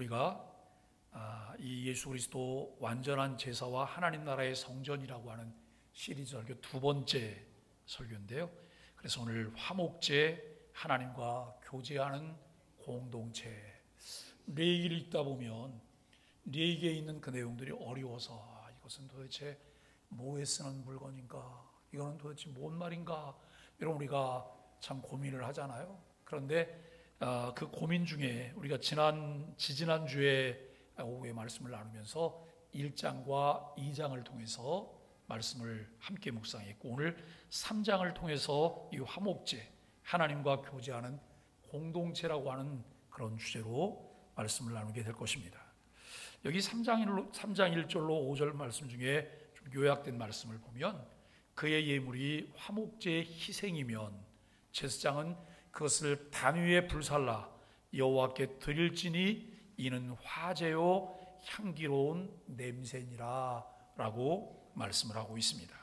우리가 이 예수 그리스도 완전한 제사와 하나님 나라의 성전이라고 하는 시리즈 설교 두 번째 설교인데요. 그래서 오늘 화목제, 하나님과 교제하는 공동체. 레위기를 읽다 보면 레위기에 있는 그 내용들이 어려워서 이것은 도대체 뭐에 쓰는 물건인가, 이거는 도대체 뭔 말인가, 이런 우리가 참 고민을 하잖아요. 그런데 그 고민 중에 우리가 지지난주에 오후에 말씀을 나누면서 1장과 2장을 통해서 말씀을 함께 묵상했고, 오늘 3장을 통해서 이 화목제, 하나님과 교제하는 공동체라고 하는 그런 주제로 말씀을 나누게 될 것입니다. 여기 3장 1절로 5절 말씀 중에 좀 요약된 말씀을 보면, 그의 예물이 화목제의 희생이면 제사장은 그것을 단위에 불살라 여호와께 드릴지니 이는 화제요 향기로운 냄새니라 라고 말씀을 하고 있습니다.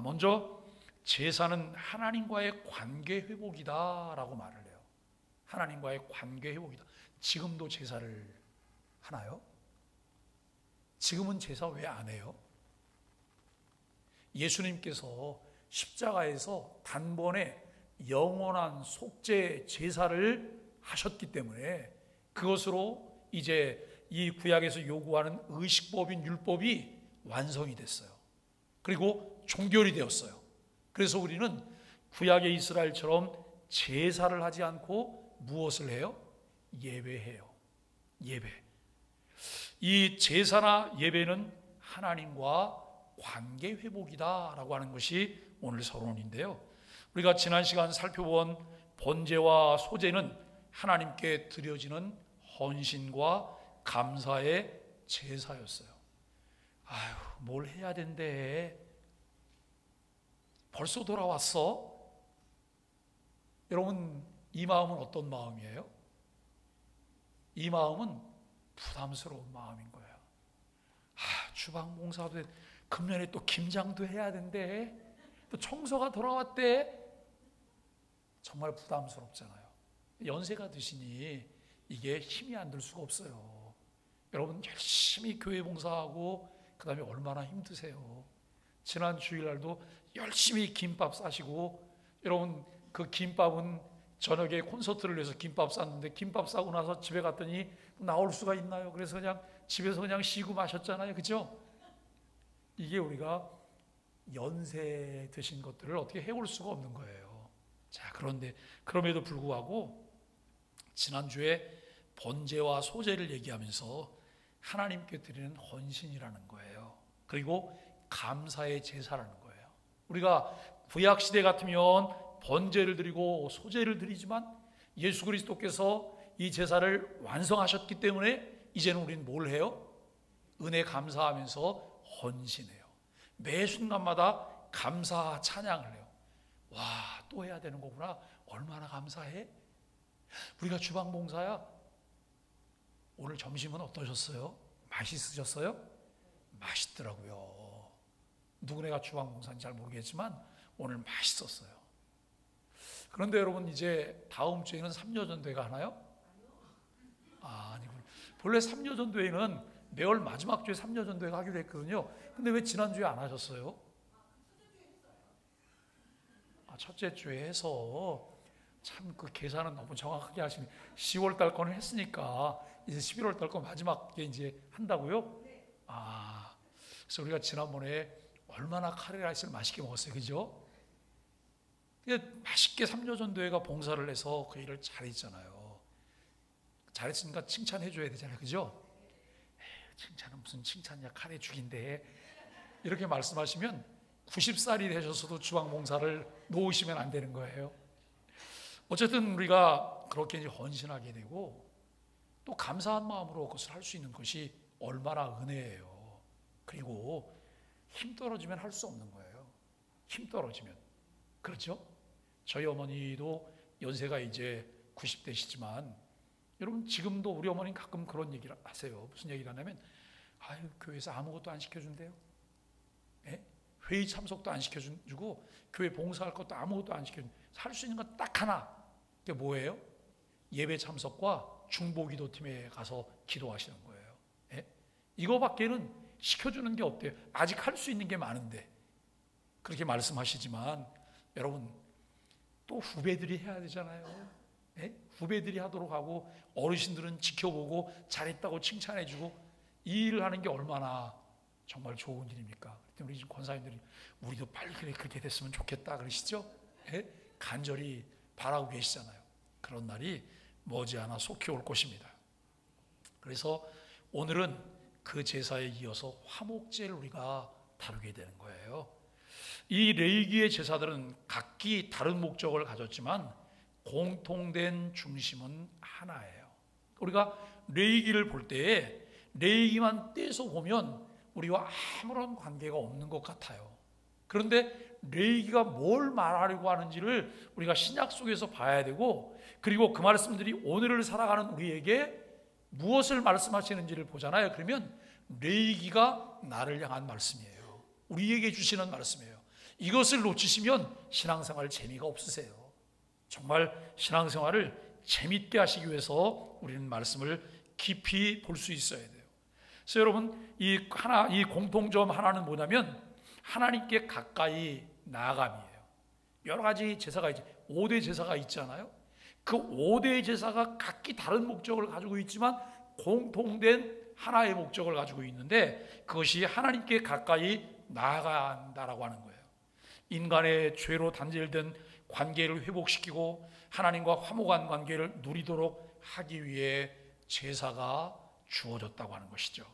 먼저 제사는 하나님과의 관계 회복이다 라고 말을 해요. 하나님과의 관계 회복이다. 지금도 제사를 하나요? 지금은 제사 왜 안 해요? 예수님께서 십자가에서 단번에 영원한 속죄 제사를 하셨기 때문에 그것으로 이제 이 구약에서 요구하는 의식법인 율법이 완성이 됐어요. 그리고 종결이 되었어요. 그래서 우리는 구약의 이스라엘처럼 제사를 하지 않고 무엇을 해요? 예배해요. 예배. 이 제사나 예배는 하나님과 관계 회복이다라고 하는 것이 오늘 서론인데요. 우리가 지난 시간 살펴본 번제와 소제는 하나님께 드려지는 헌신과 감사의 제사였어요. 아유, 뭘 해야 된대? 벌써 돌아왔어? 여러분, 이 마음은 어떤 마음이에요? 이 마음은 부담스러운 마음인 거예요. 주방봉사도 금년에 또 김장도 해야 된대. 또 청소가 돌아왔대. 정말 부담스럽잖아요. 연세가 드시니 이게 힘이 안 들 수가 없어요. 여러분 열심히 교회 봉사하고 그 다음에 얼마나 힘드세요. 지난 주일날도 열심히 김밥 싸시고, 여러분 그 김밥은 저녁에 콘서트를 위해서 김밥 쌌는데 김밥 싸고 나서 집에 갔더니 나올 수가 있나요? 그래서 그냥 집에서 그냥 쉬고 마셨잖아요. 그죠? 이게 우리가 연세 드신 것들을 어떻게 해올 수가 없는 거예요. 자, 그런데 그럼에도 불구하고 지난주에 번제와 소제를 얘기하면서 하나님께 드리는 헌신이라는 거예요. 그리고 감사의 제사라는 거예요. 우리가 구약시대 같으면 번제를 드리고 소제를 드리지만 예수 그리스도께서 이 제사를 완성하셨기 때문에 이제는 우리는 뭘 해요? 은혜 감사하면서 헌신해요. 매 순간마다 감사 찬양을 해요. 와, 또 해야 되는 거구나. 얼마나 감사해? 우리가 주방봉사야. 오늘 점심은 어떠셨어요? 맛있으셨어요? 맛있더라고요. 누구네가 주방봉사인지 잘 모르겠지만 오늘 맛있었어요. 그런데 여러분, 이제 다음 주에는 삼려전도회가 하나요? 아니군요. 본래 삼려전도회는 매월 마지막 주에 삼려전도회가 하기로 했거든요. 근데 왜 지난주에 안 하셨어요? 첫째 주에 해서 참 그 계산은 너무 정확하게 하시네. 10월 달 거는 했으니까 이제 11월 달 거 마지막에 이제 한다고요? 그래서 우리가 지난번에 얼마나 카레라이스를 맛있게 먹었어요. 그죠? 맛있게 삼려전도회가 봉사를 해서 그 일을 잘했잖아요. 잘했으니까 칭찬해 줘야 되잖아요. 그죠? 칭찬은 무슨 칭찬이야, 카레 죽인데. 이렇게 말씀하시면 90살이 되셔서도 주방봉사를 놓으시면 안 되는 거예요. 어쨌든 우리가 그렇게 이제 헌신하게 되고 또 감사한 마음으로 그것을 할 수 있는 것이 얼마나 은혜예요. 그리고 힘 떨어지면 할 수 없는 거예요. 힘 떨어지면. 그렇죠? 저희 어머니도 연세가 이제 90대시지만 여러분 지금도 우리 어머니는 가끔 그런 얘기를 하세요. 무슨 얘기를 하냐면, 교회에서 아무것도 안 시켜준대요. 회의 참석도 안 시켜주고 교회 봉사할 것도 아무것도 안 시켜주고 할 수 있는 건 딱 하나. 그게 뭐예요? 예배 참석과 중보기도팀에 가서 기도하시는 거예요. 예? 이거밖에는 시켜주는 게 없대요. 아직 할 수 있는 게 많은데 그렇게 말씀하시지만 여러분 또 후배들이 해야 되잖아요. 예? 후배들이 하도록 하고 어르신들은 지켜보고 잘했다고 칭찬해주고 이 일을 하는 게 얼마나 정말 좋은 일입니까? 우리 지금 권사님들이 우리도 빨리 그렇게 됐으면 좋겠다 그러시죠? 예? 간절히 바라고 계시잖아요. 그런 날이 머지않아 속히 올 것입니다. 그래서 오늘은 그 제사에 이어서 화목제를 우리가 다루게 되는 거예요. 이 레위기의 제사들은 각기 다른 목적을 가졌지만 공통된 중심은 하나예요. 우리가 레위기를 볼 때에 레위기만 떼서 보면 우리와 아무런 관계가 없는 것 같아요. 그런데 레위기가 뭘 말하려고 하는지를 우리가 신약 속에서 봐야 되고, 그리고 그 말씀들이 오늘을 살아가는 우리에게 무엇을 말씀하시는지를 보잖아요. 그러면 레위기가 나를 향한 말씀이에요. 우리에게 주시는 말씀이에요. 이것을 놓치시면 신앙생활 재미가 없으세요. 정말 신앙생활을 재밌게 하시기 위해서 우리는 말씀을 깊이 볼 수 있어야 돼요. 그래서 여러분 이 공통점 하나는 뭐냐면 하나님께 가까이 나아감이에요. 여러 가지 제사가 있죠. 5대 제사가 있잖아요. 그 5대 제사가 각기 다른 목적을 가지고 있지만 공통된 하나의 목적을 가지고 있는데 그것이 하나님께 가까이 나아간다라고 하는 거예요. 인간의 죄로 단절된 관계를 회복시키고 하나님과 화목한 관계를 누리도록 하기 위해 제사가 주어졌다고 하는 것이죠.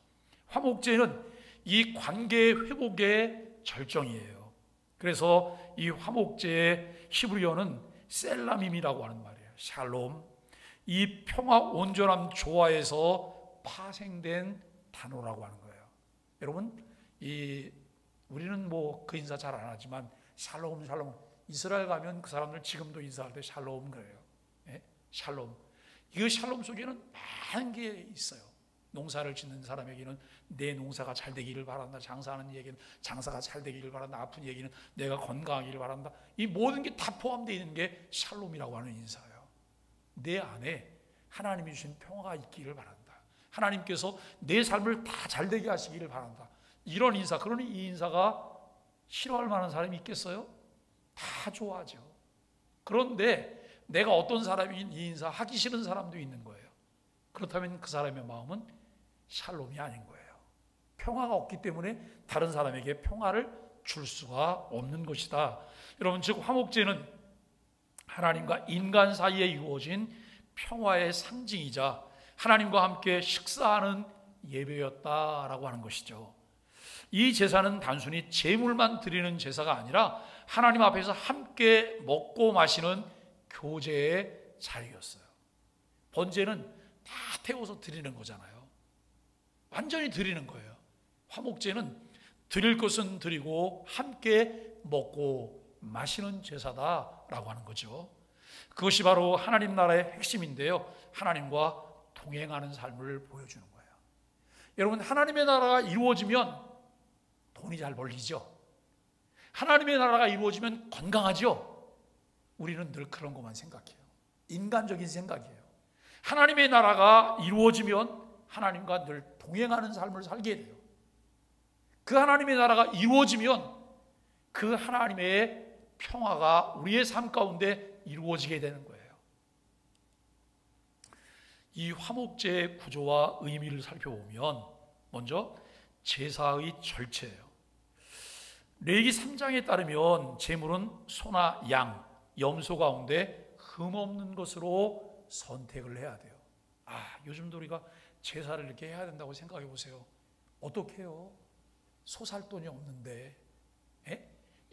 화목제는 이 관계 회복의 절정이에요. 그래서 이 화목제의 히브리어는 셀라밈이라고 하는 말이에요. 샬롬. 이 평화, 온전함, 조화에서 파생된 단어라고 하는 거예요. 여러분, 우리는 뭐 그 인사 잘 안 하지만 샬롬, 샬롬. 이스라엘 가면 그 사람들 지금도 인사할 때 샬롬 그래요. 예? 샬롬. 이 샬롬 속에는 많은 게 있어요. 농사를 짓는 사람에게는 내 농사가 잘 되기를 바란다. 장사하는 얘기는 장사가 잘 되기를 바란다. 아픈 얘기는 내가 건강하기를 바란다. 이 모든 게 다 포함되어 있는 게 샬롬이라고 하는 인사예요. 내 안에 하나님이 주신 평화가 있기를 바란다. 하나님께서 내 삶을 다 잘 되게 하시기를 바란다. 이런 인사. 그러니 이 인사가 싫어할 만한 사람이 있겠어요? 다 좋아하죠. 그런데 내가 어떤 사람인 이 인사 하기 싫은 사람도 있는 거예요. 그렇다면 그 사람의 마음은 샬롬이 아닌 거예요. 평화가 없기 때문에 다른 사람에게 평화를 줄 수가 없는 것이다. 여러분, 즉 화목제는 하나님과 인간 사이에 이루어진 평화의 상징이자 하나님과 함께 식사하는 예배였다라고 하는 것이죠. 이 제사는 단순히 제물만 드리는 제사가 아니라 하나님 앞에서 함께 먹고 마시는 교제의 자리였어요. 번제는 다 태워서 드리는 거잖아요. 완전히 드리는 거예요. 화목제는 드릴 것은 드리고 함께 먹고 마시는 제사다라고 하는 거죠. 그것이 바로 하나님 나라의 핵심인데요. 하나님과 동행하는 삶을 보여주는 거예요. 여러분, 하나님의 나라가 이루어지면 돈이 잘 벌리죠. 하나님의 나라가 이루어지면 건강하죠. 우리는 늘 그런 것만 생각해요. 인간적인 생각이에요. 하나님의 나라가 이루어지면 하나님과 늘 동행하는 삶을 살게 돼요. 그 하나님의 나라가 이루어지면 그 하나님의 평화가 우리의 삶 가운데 이루어지게 되는 거예요. 이 화목제의 구조와 의미를 살펴보면 먼저 제사의 절체예요. 레위기 3장에 따르면 제물은 소나 양, 염소 가운데 흠없는 것으로 선택을 해야 돼요. 요즘도 우리가 제사를 이렇게 해야 된다고 생각해 보세요. 어떻게 해요? 소 살 돈이 없는데,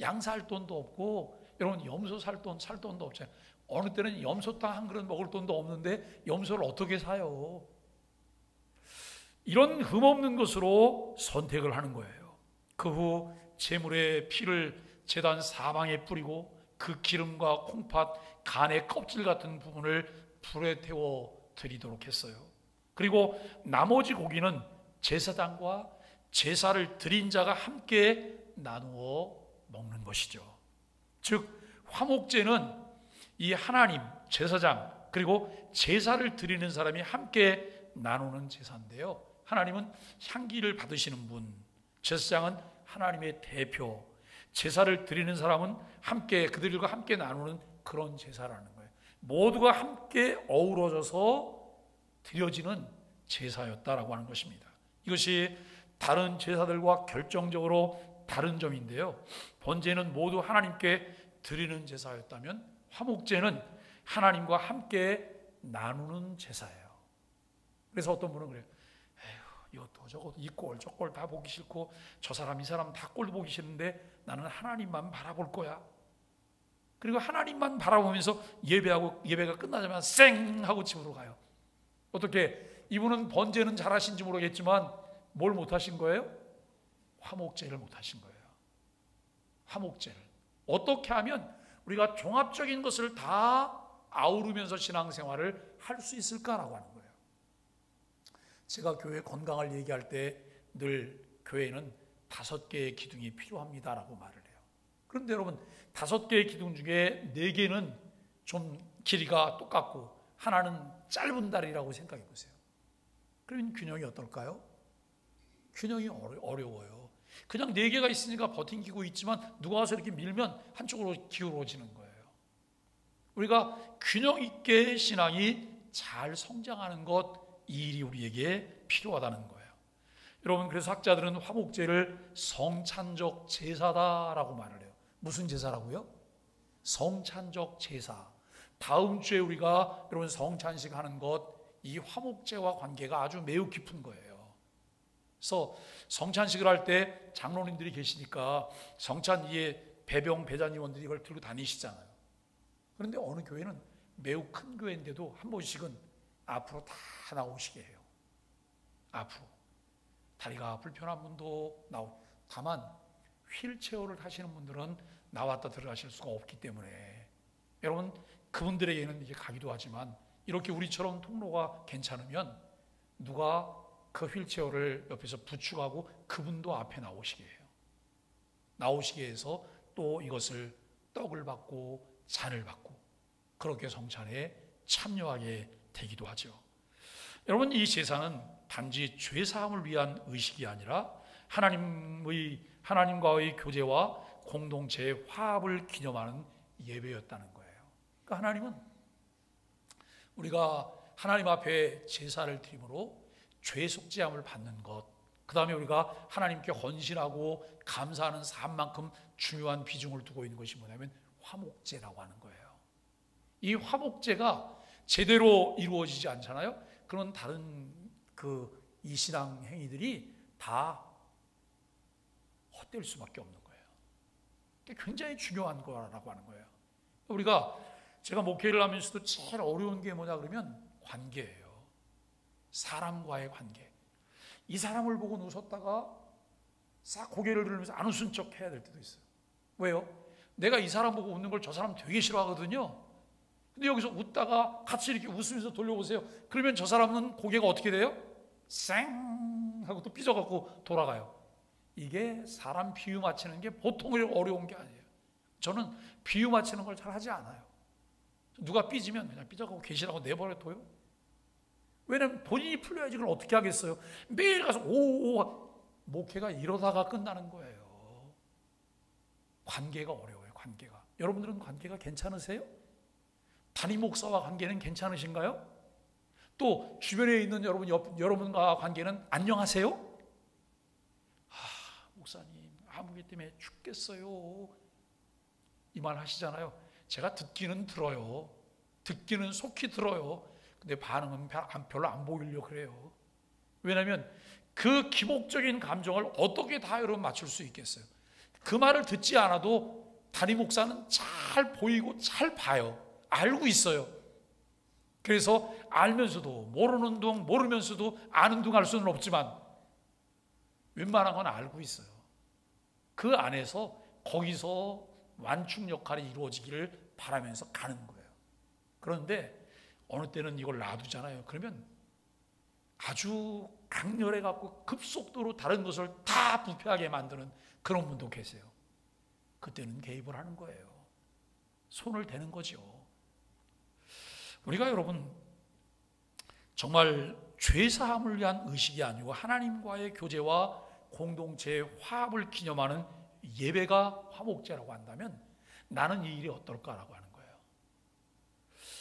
양 살 돈도 없고, 여러분 염소 살 돈도 없잖아요. 어느 때는 염소탕 한 그릇 먹을 돈도 없는데 염소를 어떻게 사요? 이런 흠없는 것으로 선택을 하는 거예요. 그 후 제물의 피를 제단 사방에 뿌리고 그 기름과 콩팥, 간의 껍질 같은 부분을 불에 태워 드리도록 했어요. 그리고 나머지 고기는 제사장과 제사를 드린 자가 함께 나누어 먹는 것이죠. 즉 화목제는 이 하나님, 제사장, 그리고 제사를 드리는 사람이 함께 나누는 제사인데요. 하나님은 향기를 받으시는 분, 제사장은 하나님의 대표, 제사를 드리는 사람은 함께 그들과 함께 나누는 그런 제사라는 거예요. 모두가 함께 어우러져서 드려지는 제사였다라고 하는 것입니다. 이것이 다른 제사들과 결정적으로 다른 점인데요. 번제는 모두 하나님께 드리는 제사였다면 화목제는 하나님과 함께 나누는 제사예요. 그래서 어떤 분은 그래요. 에휴, 이것도 저것도 이 꼴 저 꼴 다 보기 싫고 저 사람 이 사람 다 꼴도 보기 싫은데 나는 하나님만 바라볼 거야. 그리고 하나님만 바라보면서 예배가 끝나자마자 쌩 하고 집으로 가요. 어떻게? 이분은 번제는 잘하신지 모르겠지만 뭘 못하신 거예요? 화목제를 못하신 거예요. 화목제를 어떻게 하면 우리가 종합적인 것을 다 아우르면서 신앙생활을 할 수 있을까라고 하는 거예요. 제가 교회 건강을 얘기할 때 늘 교회는 5개의 기둥이 필요합니다라고 말을 해요. 그런데 여러분 5개의 기둥 중에 4개는 좀 길이가 똑같고 하나는 짧은 다리라고 생각해 보세요. 그러면 균형이 어떨까요? 균형이 어려워요. 그냥 4개가 있으니까 버팅기고 있지만 누가 와서 이렇게 밀면 한쪽으로 기울어지는 거예요. 우리가 균형 있게 신앙이 잘 성장하는 것, 이 일이 우리에게 필요하다는 거예요. 여러분, 그래서 학자들은 화목제를 성찬적 제사다라고 말을 해요. 무슨 제사라고요? 성찬적 제사. 다음 주에 우리가 여러분 성찬식 하는 것, 이 화목제와 관계가 아주 매우 깊은 거예요. 그래서 성찬식을 할 때 장로님들이 계시니까 성찬 위에 배병 배잔위원들이 이걸 들고 다니시잖아요. 그런데 어느 교회는 매우 큰 교회인데도 한 번씩은 앞으로 다 나오시게 해요. 앞으로. 다리가 불편한 분도 나오고. 다만 휠체어를 타시는 분들은 나왔다 들어가실 수가 없기 때문에 여러분 그분들에게는 이게 가기도 하지만 이렇게 우리처럼 통로가 괜찮으면 누가 그 휠체어를 옆에서 부축하고 그분도 앞에 나오시게 해요. 나오시게 해서 또 이것을 떡을 받고 잔을 받고 그렇게 성찬에 참여하게 되기도 하죠. 여러분, 이 제사는 단지 죄사함을 위한 의식이 아니라 하나님과의 교제와 공동체의 화합을 기념하는 예배였다는 거예요. 그러니까 하나님은 우리가 하나님 앞에 제사를 드림으로 죄 속죄함을 받는 것, 그 다음에 우리가 하나님께 헌신하고 감사하는 삶만큼 중요한 비중을 두고 있는 것이 뭐냐면 화목제라고 하는 거예요. 이 화목제가 제대로 이루어지지 않잖아요. 그런 다른 이 신앙 행위들이 다 헛될 수밖에 없는 거예요. 굉장히 중요한 거라고 하는 거예요. 제가 목회를 하면서도 제일 어려운 게 뭐냐 그러면 관계예요. 사람과의 관계. 이 사람을 보고 웃었다가 싹 고개를 들으면서 안 웃은 척 해야 될 때도 있어요. 왜요? 내가 이 사람 보고 웃는 걸 저 사람 되게 싫어하거든요. 근데 여기서 웃다가 같이 이렇게 웃으면서 돌려보세요. 그러면 저 사람은 고개가 어떻게 돼요? 쌩 하고 또 삐져갖고 돌아가요. 이게 사람 비유 맞추는 게 보통 어려운 게 아니에요. 저는 비유 맞추는 걸 잘 하지 않아요. 누가 삐지면 그냥 삐져가고 계시라고 내버려둬요. 왜냐면 본인이 풀려야지 그걸 어떻게 하겠어요. 매일 가서 오오 목회가 이러다가 끝나는 거예요. 관계가 어려워요. 관계가. 여러분들은 관계가 괜찮으세요? 담임 목사와 관계는 괜찮으신가요? 또 주변에 있는 여러분과 관계는 안녕하세요? 목사님 아무개 때문에 죽겠어요. 이 말 하시잖아요. 제가 듣기는 들어요. 듣기는 속히 들어요. 근데 반응은 별로 안 보이려고 그래요. 왜냐하면 그 기복적인 감정을 어떻게 다 여러분 맞출 수 있겠어요? 그 말을 듣지 않아도 담임 목사는 잘 보이고 잘 봐요. 알고 있어요. 그래서 알면서도 모르는 둥 모르면서도 아는 둥 할 수는 없지만 웬만한 건 알고 있어요. 그 안에서 거기서 완충 역할이 이루어지기를 바라면서 가는 거예요. 그런데 어느 때는 이걸 놔두잖아요. 그러면 아주 강렬해갖고 급속도로 다른 것을 다 부패하게 만드는 그런 분도 계세요. 그때는 개입을 하는 거예요. 손을 대는 거죠. 우리가 여러분 정말 죄사함을 위한 의식이 아니고 하나님과의 교제와 공동체의 화합을 기념하는 예배가 화목제라고 한다면 나는 이 일이 어떨까라고 하는 거예요.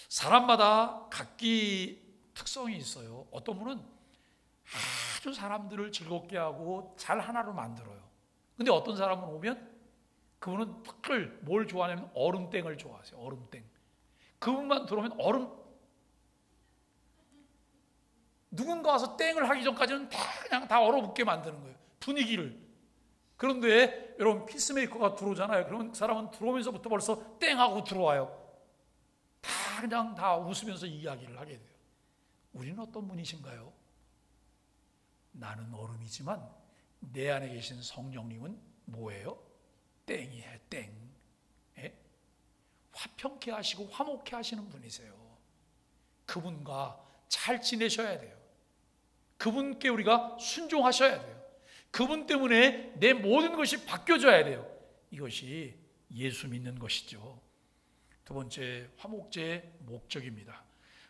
사람마다 각기 특성이 있어요. 어떤 분은 아주 사람들을 즐겁게 하고 잘 하나로 만들어요. 근데 어떤 사람은 오면 그분은 특별 뭘 좋아하냐면 얼음땡을 좋아하세요. 얼음땡. 그분만 들어오면 누군가 와서 땡을 하기 전까지는 그냥 다 얼어붙게 만드는 거예요. 분위기를. 그런데 여러분 피스메이커가 들어오잖아요. 그러면 그 사람은 들어오면서부터 벌써 땡하고 들어와요. 그냥 다 웃으면서 이야기를 하게 돼요. 우리는 어떤 분이신가요? 나는 얼음이지만 내 안에 계신 성령님은 뭐예요? 땡이에요. 땡. 예? 화평케 하시고 화목케 하시는 분이세요. 그분과 잘 지내셔야 돼요. 그분께 우리가 순종하셔야 돼요. 그분 때문에 내 모든 것이 바뀌어져야 돼요. 이것이 예수 믿는 것이죠. 두 번째, 화목제의 목적입니다.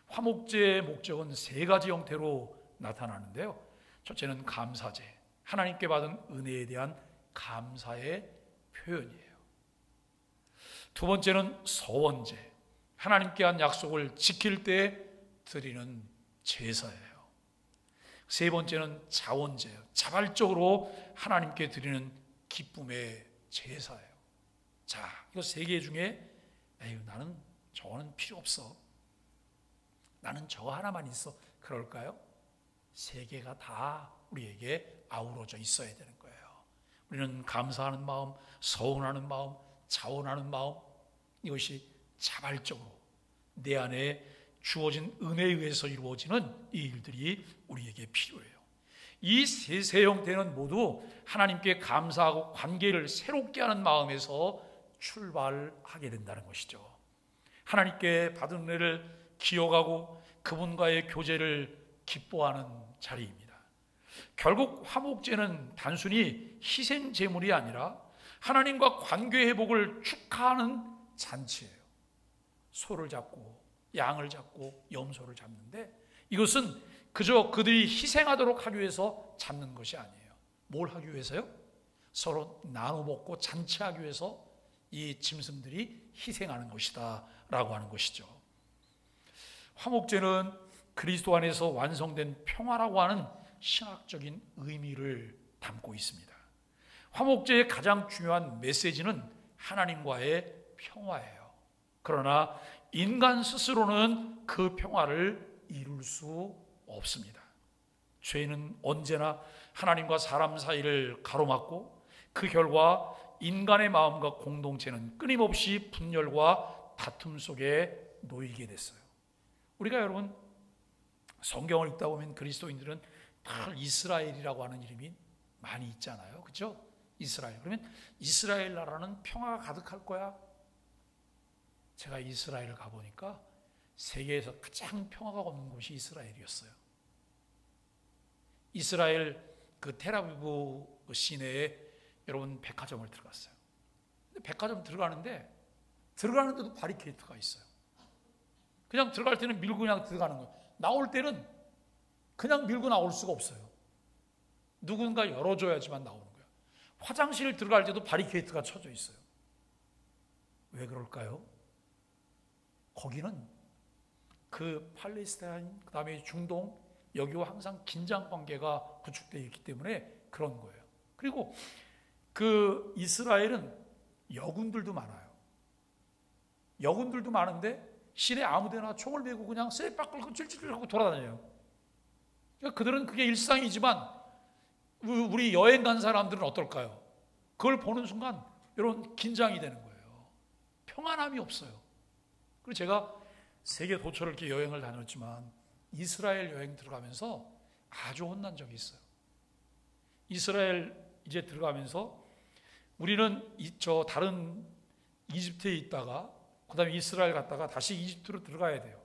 화목제의 목적은 세 가지 형태로 나타나는데요. 첫째는 감사제, 하나님께 받은 은혜에 대한 감사의 표현이에요. 두 번째는 서원제, 하나님께 한 약속을 지킬 때 드리는 제사예요. 세 번째는 자원제예요. 자발적으로 하나님께 드리는 기쁨의 제사예요. 자, 이거 세 개 중에 나는 저거는 필요 없어. 나는 저거 하나만 있어. 그럴까요? 세 개가 다 우리에게 아우러져 있어야 되는 거예요. 우리는 감사하는 마음, 서운하는 마음, 자원하는 마음, 이것이 자발적으로 내 안에 주어진 은혜에 의해서 이루어지는 이 일들이 우리에게 필요해요. 이 세 형태는 모두 하나님께 감사하고 관계를 새롭게 하는 마음에서 출발하게 된다는 것이죠. 하나님께 받은 은혜를 기억하고 그분과의 교제를 기뻐하는 자리입니다. 결국 화목제는 단순히 희생 제물이 아니라 하나님과 관계 회복을 축하하는 잔치예요. 소를 잡고 양을 잡고 염소를 잡는데 이것은 그저 그들이 희생하도록 하기 위해서 잡는 것이 아니에요. 뭘 하기 위해서요? 서로 나눠 먹고 잔치하기 위해서 이 짐승들이 희생하는 것이다 라고 하는 것이죠. 화목제는 그리스도 안에서 완성된 평화라고 하는 신학적인 의미를 담고 있습니다. 화목제의 가장 중요한 메시지는 하나님과의 평화예요. 그러나 인간 스스로는 그 평화를 이룰 수 없습니다. 죄는 언제나 하나님과 사람 사이를 가로막고 그 결과 인간의 마음과 공동체는 끊임없이 분열과 다툼 속에 놓이게 됐어요. 우리가 여러분 성경을 읽다 보면 그리스도인들은 다 이스라엘이라고 하는 이름이 많이 있잖아요. 그렇죠? 이스라엘. 그러면 이스라엘 나라는 평화가 가득할 거야. 제가 이스라엘을 가보니까 세계에서 가장 평화가 없는 곳이 이스라엘이었어요. 이스라엘 그 텔아비브 시내에 여러분 백화점을 들어갔어요. 근데 백화점 들어가는데도 바리케이트가 있어요. 그냥 들어갈 때는 밀고 그냥 들어가는 거예요. 나올 때는 그냥 밀고 나올 수가 없어요. 누군가 열어줘야지만 나오는 거예요. 화장실 들어갈 때도 바리케이트가 쳐져 있어요. 왜 그럴까요? 거기는 그 팔레스타인, 그 다음에 중동, 여기와 항상 긴장 관계가 구축되어 있기 때문에 그런 거예요. 그리고 그 이스라엘은 여군들도 많아요. 여군들도 많은데 시내 아무데나 총을 메고 그냥 쇠박 끌고 찔찔 하고 돌아다녀요. 그러니까 그들은 그게 일상이지만 우리 여행 간 사람들은 어떨까요? 그걸 보는 순간 이런 긴장이 되는 거예요. 평안함이 없어요. 그리고 제가 세계 도처를 이렇게 여행을 다녔지만 이스라엘 여행 들어가면서 아주 혼난 적이 있어요. 이스라엘 이제 들어가면서 우리는 저 다른 이집트에 있다가 그 다음에 이스라엘 갔다가 다시 이집트로 들어가야 돼요.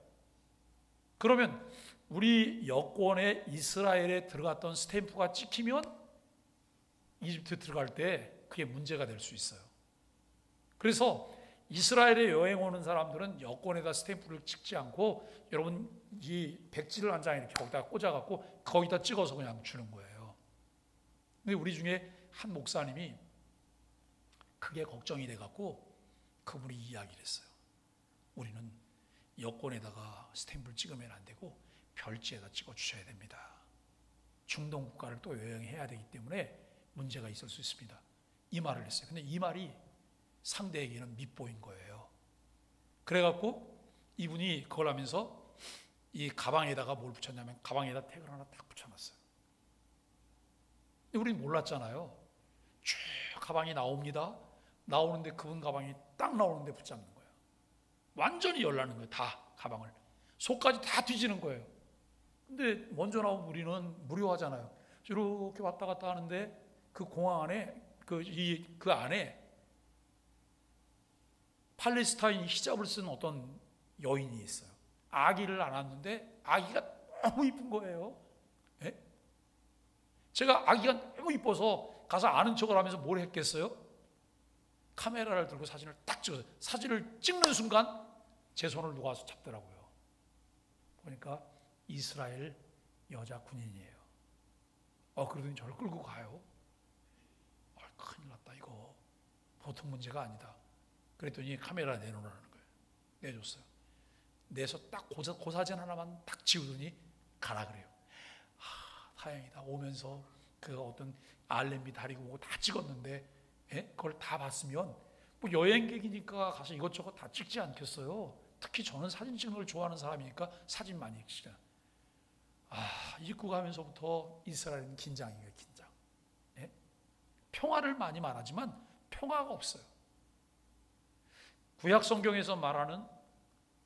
그러면 우리 여권에 이스라엘에 들어갔던 스탬프가 찍히면 이집트 들어갈 때 그게 문제가 될 수 있어요. 그래서 이스라엘에 여행 오는 사람들은 여권에다 스탬프를 찍지 않고 여러분 이 백지를 한 장 이렇게 거기다 꽂아갖고 거기다 찍어서 그냥 주는 거예요. 근데 우리 중에 한 목사님이 그게 걱정이 돼갖고 그분이 이야기를 했어요. 우리는 여권에다가 스탬프를 찍으면 안 되고 별지에다 찍어 주셔야 됩니다. 중동 국가를 또 여행해야 되기 때문에 문제가 있을 수 있습니다. 이 말을 했어요. 근데 이 말이 상대에게는 밉보인 거예요. 그래갖고 이분이 그걸 하면서 이 가방에다가 뭘 붙였냐면 가방에다 태그를 하나 딱 붙여놨어요. 근데 우리는 몰랐잖아요. 쭉 가방이 나옵니다. 나오는데 그분 가방이 딱 나오는데 붙잡는 거예요. 완전히 열나는 거예요. 다 가방을. 속까지 다 뒤지는 거예요. 근데 먼저 나온 우리는 무료하잖아요. 이렇게 왔다 갔다 하는데 그 공항 안에 그 안에 팔레스타인 히잡을 쓴 어떤 여인이 있어요. 아기를 안았는데 아기가 너무 이쁜 거예요. 예? 제가 아기가 너무 이뻐서 가서 아는 척을 하면서 뭘 했겠어요? 카메라를 들고 사진을 딱 찍어서 사진을 찍는 순간 제 손을 누가 와서 잡더라고요. 보니까 이스라엘 여자 군인이에요. 그러더니 저를 끌고 가요. 큰일 났다 이거. 보통 문제가 아니다. 그랬더니 카메라 내놓으라는 거예요. 내줬어요. 내서 딱 그 사진 하나만 딱 지우더니 가라 그래요. 다행이다. 오면서 그 어떤 알렘비 다리고 뭐고 다 찍었는데 그걸 다 봤으면 뭐 여행객이니까 가서 이것저것 다 찍지 않겠어요. 특히 저는 사진 찍는 걸 좋아하는 사람이니까 사진 많이 찍잖아요. 입국하면서부터 이스라엘은 긴장이에요. 긴장. 평화를 많이 말하지만 평화가 없어요. 구약 성경에서 말하는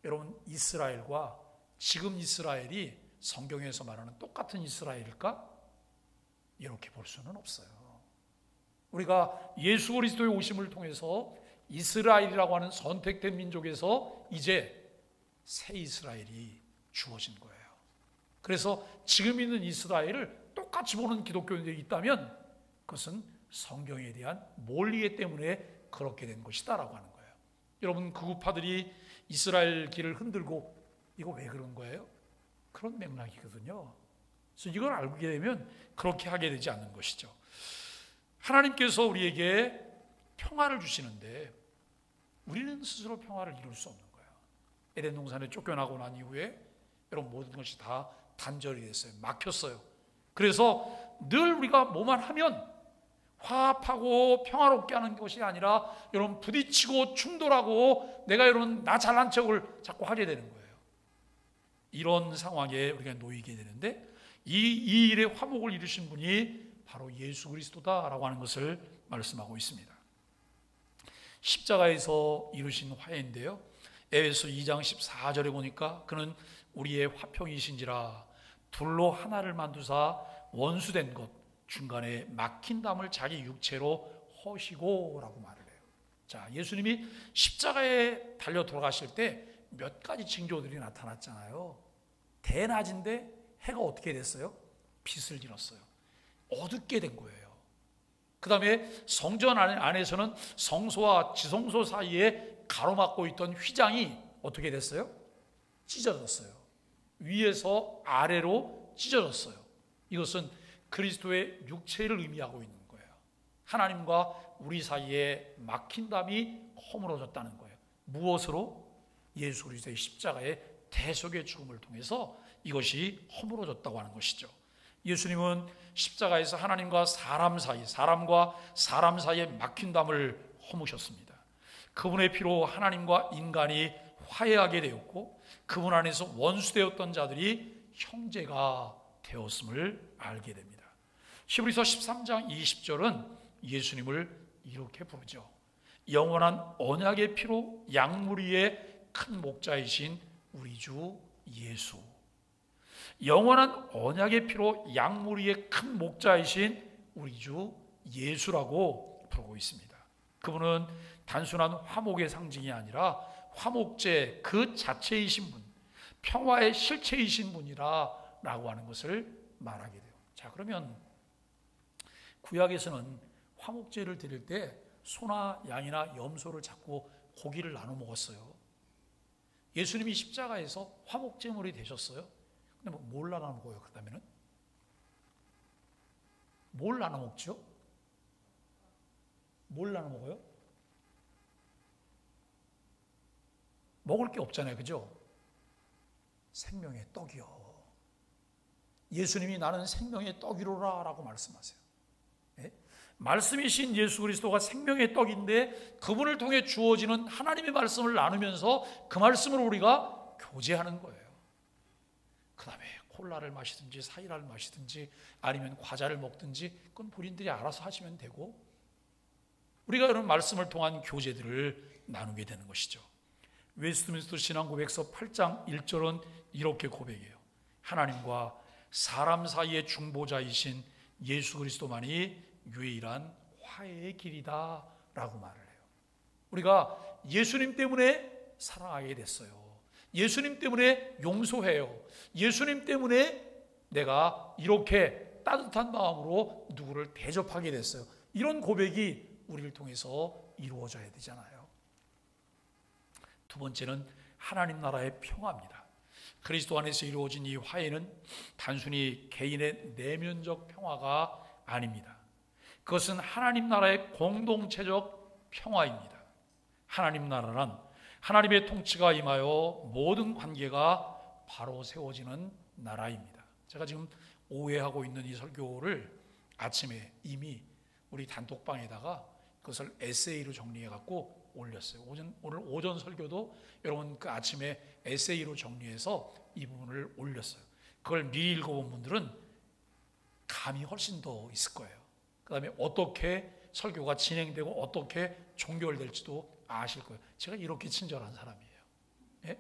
여러분 이스라엘과 지금 이스라엘이 성경에서 말하는 똑같은 이스라엘일까? 이렇게 볼 수는 없어요. 우리가 예수 그리스도의 오심을 통해서 이스라엘이라고 하는 선택된 민족에서 이제 새 이스라엘이 주어진 거예요. 그래서 지금 있는 이스라엘을 똑같이 보는 기독교인들이 있다면 그것은 성경에 대한 몰이해 때문에 그렇게 된 것이다라고 하는 거예요. 여러분 극우파들이 이스라엘 길을 흔들고 이거 왜 그런 거예요? 그런 맥락이거든요. 그래서 이걸 알게 되면 그렇게 하게 되지 않는 것이죠. 하나님께서 우리에게 평화를 주시는데 우리는 스스로 평화를 이룰 수 없는 거예요. 에덴 동산에 쫓겨나고 난 이후에 여러분 모든 것이 다 단절이 됐어요. 막혔어요. 그래서 늘 우리가 뭐만 하면 화합하고 평화롭게 하는 것이 아니라 여러분 부딪히고 충돌하고 내가 여러분 나 잘난 척을 자꾸 하게 되는 거예요. 이런 상황에 우리가 놓이게 되는데 이 일의 화목을 이루신 분이 바로 예수 그리스도다라고 하는 것을 말씀하고 있습니다. 십자가에서 이루신 화해인데요. 에베소 2장 14절에 보니까 그는 우리의 화평이신지라 둘로 하나를 만두사 원수된 것 중간에 막힌 담을 자기 육체로 허시고 라고 말을 해요. 자, 예수님이 십자가에 달려 돌아가실 때 몇 가지 징조들이 나타났잖아요. 대낮인데 해가 어떻게 됐어요? 빛을 잃었어요. 어둡게 된 거예요. 그 다음에 성전 안에서는 성소와 지성소 사이에 가로막고 있던 휘장이 어떻게 됐어요? 찢어졌어요. 위에서 아래로 찢어졌어요. 이것은 그리스도의 육체를 의미하고 있는 거예요. 하나님과 우리 사이에 막힌 담이 허물어졌다는 거예요. 무엇으로? 예수 그리스도의 십자가의 대속의 죽음을 통해서 이것이 허물어졌다고 하는 것이죠. 예수님은 십자가에서 하나님과 사람 사이, 사람과 사람 사이에 막힌 담을 허무셨습니다. 그분의 피로 하나님과 인간이 화해하게 되었고 그분 안에서 원수되었던 자들이 형제가 되었음을 알게 됩니다. 히브리서 13장 20절은 예수님을 이렇게 부르죠. 영원한 언약의 피로 양무리의 큰 목자이신 우리 주 예수. 영원한 언약의 피로 양무리의 큰 목자이신 우리 주 예수라고 부르고 있습니다. 그분은 단순한 화목의 상징이 아니라 화목제 그 자체이신 분, 평화의 실체이신 분이라고 하는 것을 말하게 돼요. 자, 그러면 구약에서는 화목제를 드릴 때 소나 양이나 염소를 자꾸 고기를 나눠 먹었어요. 예수님이 십자가에서 화목제물이 되셨어요. 근데 뭘 나눠 먹어요? 그렇다면은 뭘 나눠 먹죠? 뭘 나눠 먹어요? 먹을 게 없잖아요, 그죠? 생명의 떡이요. 예수님이 나는 생명의 떡이로라 라고 말씀하세요. 예? 말씀이신 예수 그리스도가 생명의 떡인데 그분을 통해 주어지는 하나님의 말씀을 나누면서 그 말씀을 우리가 교제하는 거예요. 그 다음에 콜라를 마시든지 사이다를 마시든지 아니면 과자를 먹든지 그건 본인들이 알아서 하시면 되고, 우리가 이런 말씀을 통한 교제들을 나누게 되는 것이죠. 웨스트민스터 신앙고백서 8장 1절은 이렇게 고백해요. 하나님과 사람 사이의 중보자이신 예수 그리스도만이 유일한 화해의 길이다 라고 말을 해요. 우리가 예수님 때문에 사랑하게 됐어요. 예수님 때문에 용서해요. 예수님 때문에 내가 이렇게 따뜻한 마음으로 누구를 대접하게 됐어요. 이런 고백이 우리를 통해서 이루어져야 되잖아요. 두 번째는 하나님 나라의 평화입니다. 그리스도 안에서 이루어진 이 화해는 단순히 개인의 내면적 평화가 아닙니다. 그것은 하나님 나라의 공동체적 평화입니다. 하나님 나라란 하나님의 통치가 임하여 모든 관계가 바로 세워지는 나라입니다. 제가 지금 오해하고 있는 이 설교를 아침에 이미 우리 단톡방에다가 그것을 에세이로 정리해갖고 올렸어요. 오늘 오전 설교도 여러분 그 아침에 에세이로 정리해서 이 부분을 올렸어요. 그걸 미리 읽어본 분들은 감이 훨씬 더 있을 거예요. 그 다음에 어떻게 설교가 진행되고 어떻게 종결될지도 아실 거예요. 제가 이렇게 친절한 사람이에요. 예?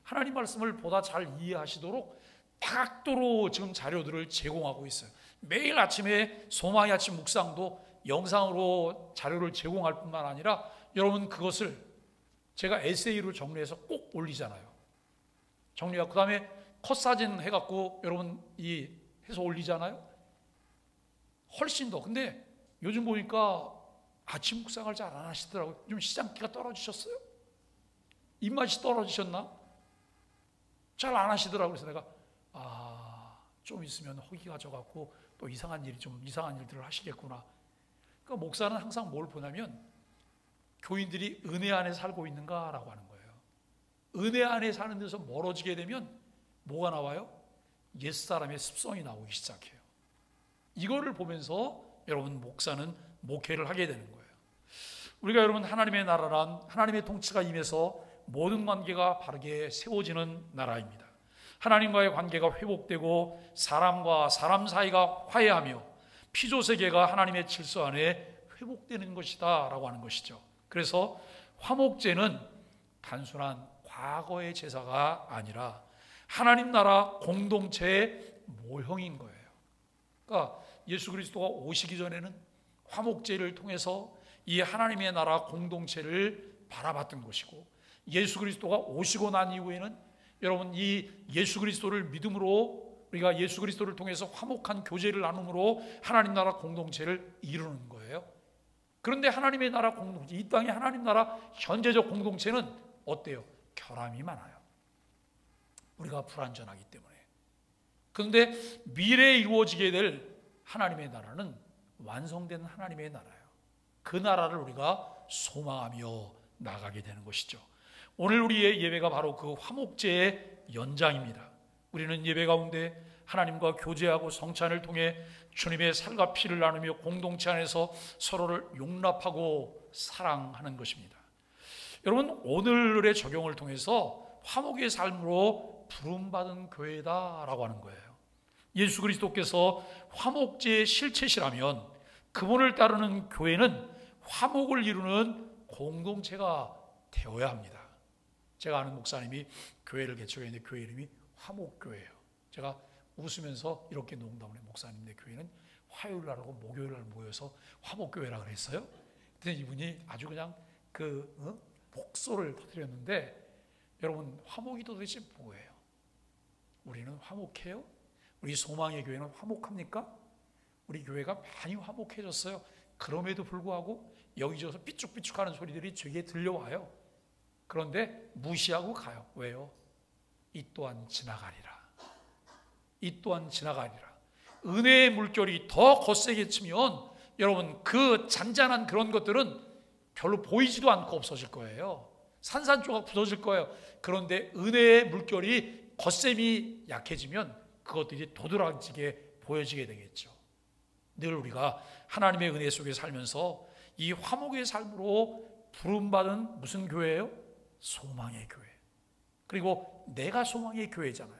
하나님 말씀을 보다 잘 이해하시도록 다각도로 지금 자료들을 제공하고 있어요. 매일 아침에 소망의 아침 묵상도 영상으로 자료를 제공할 뿐만 아니라 여러분 그것을 제가 에세이로 정리해서 꼭 올리잖아요. 정리하고 그 다음에 컷사진 해갖고 여러분 이 해서 올리잖아요. 훨씬 더. 근데 요즘 보니까 아침 묵상을 잘 안 하시더라고요. 좀 시장기가 떨어지셨어요? 입맛이 떨어지셨나? 잘 안 하시더라고요. 그래서 내가 좀 있으면 허기가 져갖고 또 이상한 일들을 하시겠구나. 그러니까 목사는 항상 뭘 보냐면 교인들이 은혜 안에 살고 있는가라고 하는 거예요. 은혜 안에 사는 데서 멀어지게 되면 뭐가 나와요? 옛사람의 습성이 나오기 시작해요. 이거를 보면서 여러분 목사는 목회를 하게 되는 거예요. 우리가 여러분 하나님의 나라란 하나님의 통치가 임해서 모든 관계가 바르게 세워지는 나라입니다. 하나님과의 관계가 회복되고 사람과 사람 사이가 화해하며 피조세계가 하나님의 질서 안에 회복되는 것이다 라고 하는 것이죠. 그래서 화목제는 단순한 과거의 제사가 아니라 하나님 나라 공동체의 모형인 거예요. 그러니까 예수 그리스도가 오시기 전에는 화목제를 통해서 이 하나님의 나라 공동체를 바라봤던 것이고, 예수 그리스도가 오시고 난 이후에는 여러분 이 예수 그리스도를 믿음으로 우리가 예수 그리스도를 통해서 화목한 교제를 나눔으로 하나님 나라 공동체를 이루는 거예요. 그런데 하나님의 나라 공동체, 이 땅의 하나님 나라 현재적 공동체는 어때요? 결함이 많아요. 우리가 불완전하기 때문에. 그런데 미래에 이루어지게 될 하나님의 나라는 완성된 하나님의 나라예요. 그 나라를 우리가 소망하며 나가게 되는 것이죠. 오늘 우리의 예배가 바로 그 화목제의 연장입니다. 우리는 예배 가운데 하나님과 교제하고 성찬을 통해 주님의 살과 피를 나누며 공동체 안에서 서로를 용납하고 사랑하는 것입니다. 여러분 오늘의 적용을 통해서 화목의 삶으로 부름받은 교회다라고 하는 거예요. 예수 그리스도께서 화목제의 실체시라면 그분을 따르는 교회는 화목을 이루는 공동체가 되어야 합니다. 제가 아는 목사님이 교회를 개척했는데 교회 이름이 화목교회예요. 제가 웃으면서 이렇게 농담을 해요. 목사님네 교회는 화요일날하고 목요일날 모여서 화목교회라고 그랬어요. 근데 이분이 아주 그냥 복소를 터뜨렸는데, 여러분 화목이 도대체 뭐예요? 우리는 화목해요? 우리 소망의 교회는 화목합니까? 우리 교회가 많이 화목해졌어요. 그럼에도 불구하고 여기저기서 삐죽삐죽하는 소리들이 제게 들려와요. 그런데 무시하고 가요. 왜요? 이 또한 지나가리라. 이 또한 지나가리라. 은혜의 물결이 더 거세게 치면 여러분 그 잔잔한 그런 것들은 별로 보이지도 않고 없어질 거예요. 산산조각 부서질 거예요. 그런데 은혜의 물결이 겉셈이 약해지면 그것들이 도드라지게 보여지게 되겠죠. 늘 우리가 하나님의 은혜 속에 살면서 이 화목의 삶으로 부름받은 무슨 교회예요? 소망의 교회. 그리고 내가 소망의 교회잖아요.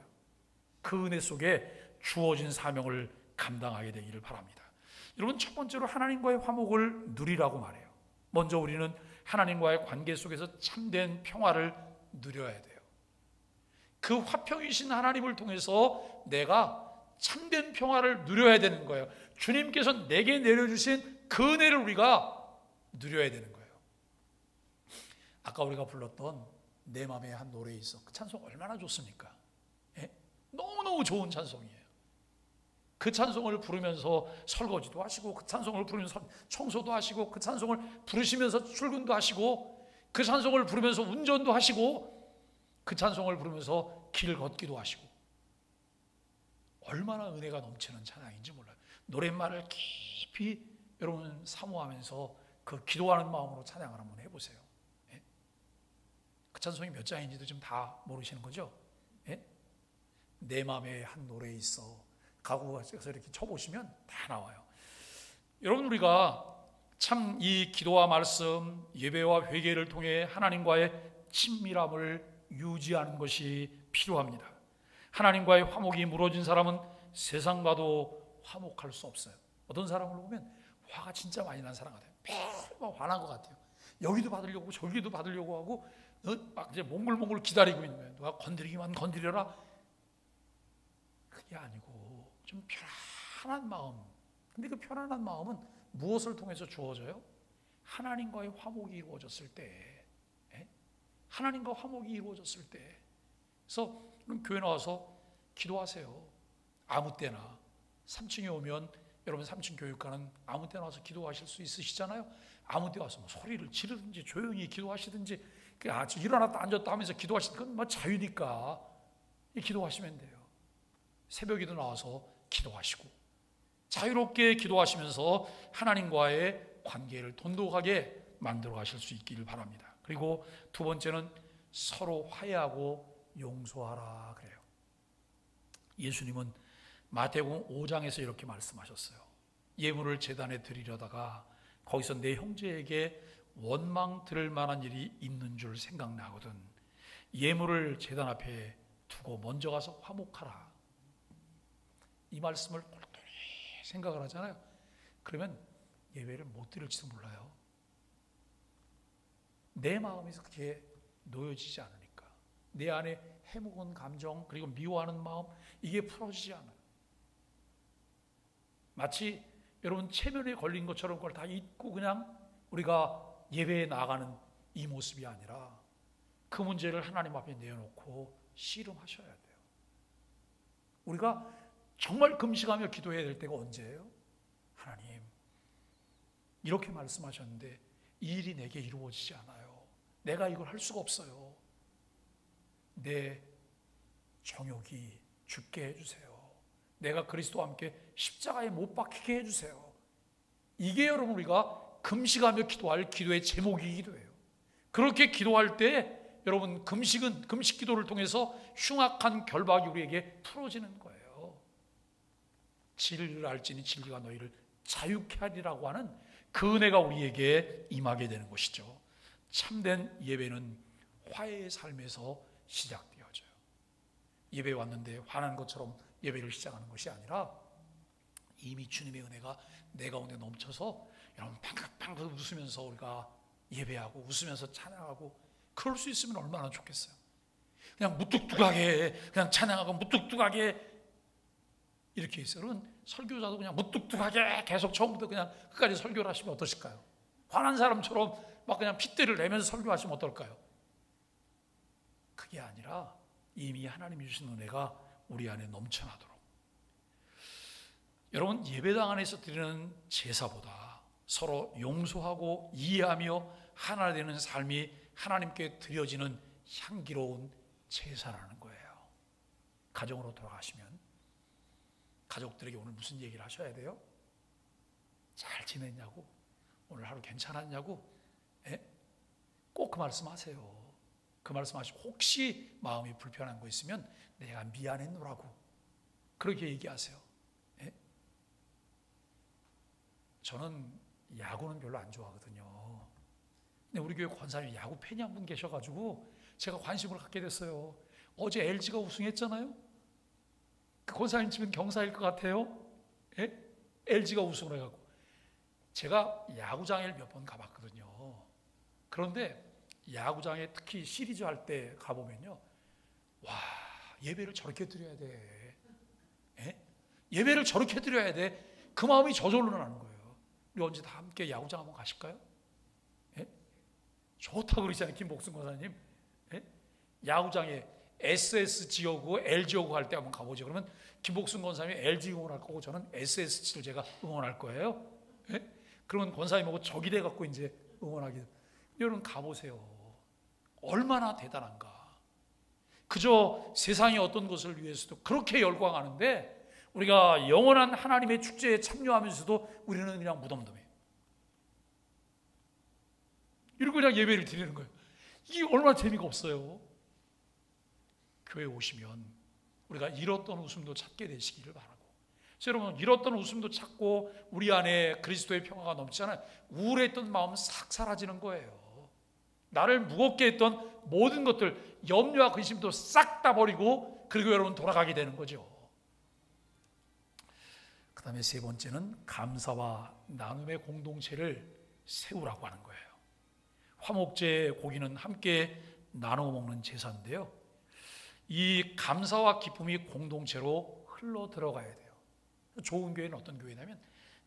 그 은혜 속에 주어진 사명을 감당하게 되기를 바랍니다. 여러분, 첫 번째로 하나님과의 화목을 누리라고 말해요. 먼저 우리는 하나님과의 관계 속에서 참된 평화를 누려야 돼요. 그 화평이신 하나님을 통해서 내가 참된 평화를 누려야 되는 거예요. 주님께서 내게 내려주신 그 은혜를 우리가 누려야 되는 거예요. 아까 우리가 불렀던 내 맘에 한 노래에 있어. 그 찬송 얼마나 좋습니까? 예? 너무너무 좋은 찬송이에요. 그 찬송을 부르면서 설거지도 하시고, 그 찬송을 부르면서 청소도 하시고, 그 찬송을 부르시면서 출근도 하시고, 그 찬송을 부르면서 운전도 하시고, 그 찬송을 부르면서 길 걷기도 하시고, 얼마나 은혜가 넘치는 찬양인지 몰라요. 노랫말을 깊이 여러분 사모하면서 그 기도하는 마음으로 찬양을 한번 해보세요. 예? 그 찬송이 몇 장인지도 지금 다 모르시는 거죠? 예? 내 맘에 한 노래 있어. 가구에서 이렇게 쳐보시면 다 나와요. 여러분, 우리가 참 이 기도와 말씀, 예배와 회개를 통해 하나님과의 친밀함을 유지하는 것이 필요합니다. 하나님과의 화목이 무너진 사람은 세상과도 화목할 수 없어요. 어떤 사람을 보면 화가 진짜 많이 난 사람 같아요. 매일 화난 것 같아요. 여기도 받으려고 저기도 받으려고 하고 막 이제 몽글몽글 기다리고 있는 거예요. 누가 건드리기만 건드려라. 그게 아니고 좀 편안한 마음. 근데 그 편안한 마음은 무엇을 통해서 주어져요? 하나님과의 화목이 이루어졌을 때. 하나님과 화목이 이루어졌을 때. 그래서 교회 나와서 기도하세요. 아무 때나. 3층에 오면 여러분 3층 교육과는 아무 때나 와서 기도하실 수 있으시잖아요. 아무 때 와서 뭐 소리를 지르든지 조용히 기도하시든지 일어났다 앉았다 하면서 기도하시는 건 뭐 자유니까 기도하시면 돼요. 새벽에도 나와서 기도하시고 자유롭게 기도하시면서 하나님과의 관계를 돈독하게 만들어 가실 수 있기를 바랍니다. 그리고 두 번째는 서로 화해하고 용서하라 그래요. 예수님은 마태복음 5장에서 이렇게 말씀하셨어요. 예물을 제단에 드리려다가 거기서 내 형제에게 원망 들을 만한 일이 있는 줄 생각나거든 예물을 제단 앞에 두고 먼저 가서 화목하라. 이 말씀을 똘똘히 생각을 하잖아요. 그러면 예배를 못 드릴지도 몰라요. 내 마음에서 그게 놓여지지 않으니까. 내 안에 해묵은 감정 그리고 미워하는 마음 이게 풀어지지 않아요. 마치 여러분 체면에 걸린 것처럼 그걸 다 잊고 그냥 우리가 예배에 나가는 이 모습이 아니라 그 문제를 하나님 앞에 내어놓고 씨름하셔야 돼요. 우리가 정말 금식하며 기도해야 될 때가 언제예요? 하나님 이렇게 말씀하셨는데 이 일이 내게 이루어지지 않아요. 내가 이걸 할 수가 없어요. 내 정욕이 죽게 해주세요. 내가 그리스도와 함께 십자가에 못 박히게 해주세요. 이게 여러분 우리가 금식하며 기도할 기도의 제목이기도 해요. 그렇게 기도할 때 여러분 금식 기도를 통해서 흉악한 결박이 우리에게 풀어지는 거예요. 진리를 알지니 진리가 너희를 자유케 하리라고 하는 그 은혜가 우리에게 임하게 되는 것이죠. 참된 예배는 화해의 삶에서 시작되어져요. 예배에 왔는데 화난 것처럼 예배를 시작하는 것이 아니라 이미 주님의 은혜가 내 가운데 넘쳐서 여러분 팡긋팡긋 웃으면서 우리가 예배하고 웃으면서 찬양하고 그럴 수 있으면 얼마나 좋겠어요. 그냥 무뚝뚝하게 그냥 찬양하고 무뚝뚝하게 이렇게 있어요. 여러분 설교자도 그냥 무뚝뚝하게 계속 처음부터 그냥 끝까지 설교를 하시면 어떠실까요? 화난 사람처럼 막 그냥 핏대를 내면서 설교하시면 어떨까요? 그게 아니라 이미 하나님이 주신 은혜가 우리 안에 넘쳐나도록. 여러분 예배당 안에서 드리는 제사보다 서로 용서하고 이해하며 하나 되는 삶이 하나님께 드려지는 향기로운 제사라는 거예요. 가정으로 돌아가시면 가족들에게 오늘 무슨 얘기를 하셔야 돼요? 잘 지냈냐고? 오늘 하루 괜찮았냐고? 꼭 그 말씀 하세요. 그 말씀 하시고 혹시 마음이 불편한 거 있으면 내가 미안했노라고 그렇게 얘기하세요. 저는 야구는 별로 안 좋아하거든요. 근데 우리 교회 권사님이 야구 팬이 한 분 계셔가지고 제가 관심을 갖게 됐어요. 어제 LG가 우승했잖아요. 그 권사님 집은 경사일 것 같아요. LG가 우승을 해갖고 제가 야구장에 몇 번 가봤거든요. 그런데 야구장에 특히 시리즈 할 때 가보면요, 와, 예배를 저렇게 드려야 돼. 예배를 저렇게 드려야 돼. 그 마음이 저절로 나는 거예요. 우리 언제 다 함께 야구장 한번 가실까요? 좋다고 그러잖아요, 김복순 권사님. 야구장에 SS 지역구, L 지역구 할 때 한번 가보죠. 그러면 김복순 권사님이 LG 응원할 거고 저는 SS를 제가 응원할 거예요. 그러면 권사님하고 적이 돼 갖고 이제 응원하기. 여러분 가보세요. 얼마나 대단한가. 그저 세상의 어떤 것을 위해서도 그렇게 열광하는데 우리가 영원한 하나님의 축제에 참여하면서도 우리는 그냥 무덤덤해요. 이러고 그냥 예배를 드리는 거예요. 이게 얼마나 재미가 없어요. 교회에 오시면 우리가 잃었던 웃음도 찾게 되시기를 바라고, 여러분 잃었던 웃음도 찾고 우리 안에 그리스도의 평화가 넘치잖아요. 우울했던 마음 싹 사라지는 거예요. 나를 무겁게 했던 모든 것들, 염려와 근심도 싹 다 버리고 그리고 여러분 돌아가게 되는 거죠. 그 다음에 세 번째는 감사와 나눔의 공동체를 세우라고 하는 거예요. 화목제 고기는 함께 나눠 먹는 제사인데요, 이 감사와 기쁨이 공동체로 흘러 들어가야 돼요. 좋은 교회는 어떤 교회냐면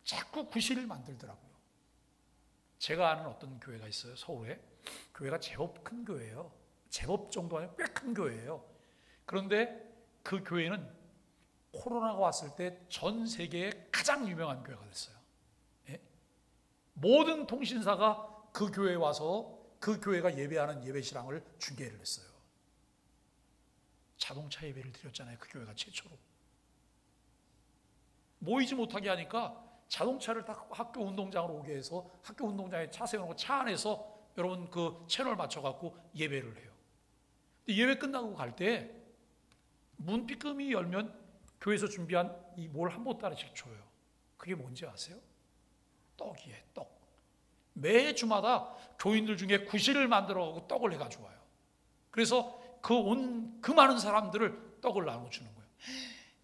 자꾸 구실을 만들더라고요. 제가 아는 어떤 교회가 있어요. 서울에. 교회가 제법 큰 교회예요. 제법 정도 아니고 꽤 큰 교회예요. 그런데 그 교회는 코로나가 왔을 때 전 세계에 가장 유명한 교회가 됐어요. 모든 통신사가 그 교회에 와서 그 교회가 예배하는 예배신앙을 중계를 했어요. 자동차 예배를 드렸잖아요. 그 교회가 최초로. 모이지 못하게 하니까 자동차를 다 학교 운동장으로 오게 해서 학교 운동장에 차 세워놓고 차 안에서 여러분 그 채널 맞춰갖고 예배를 해요. 근데 예배 끝나고 갈 때 문 삐끔이 열면 교회에서 준비한 이 뭘 한 보따리씩 줘요. 그게 뭔지 아세요? 떡이에요. 떡. 매주마다 교인들 중에 구실을 만들어가고 떡을 해가지고 와요. 그래서 그 많은 사람들을 떡을 나눠주는 거예요.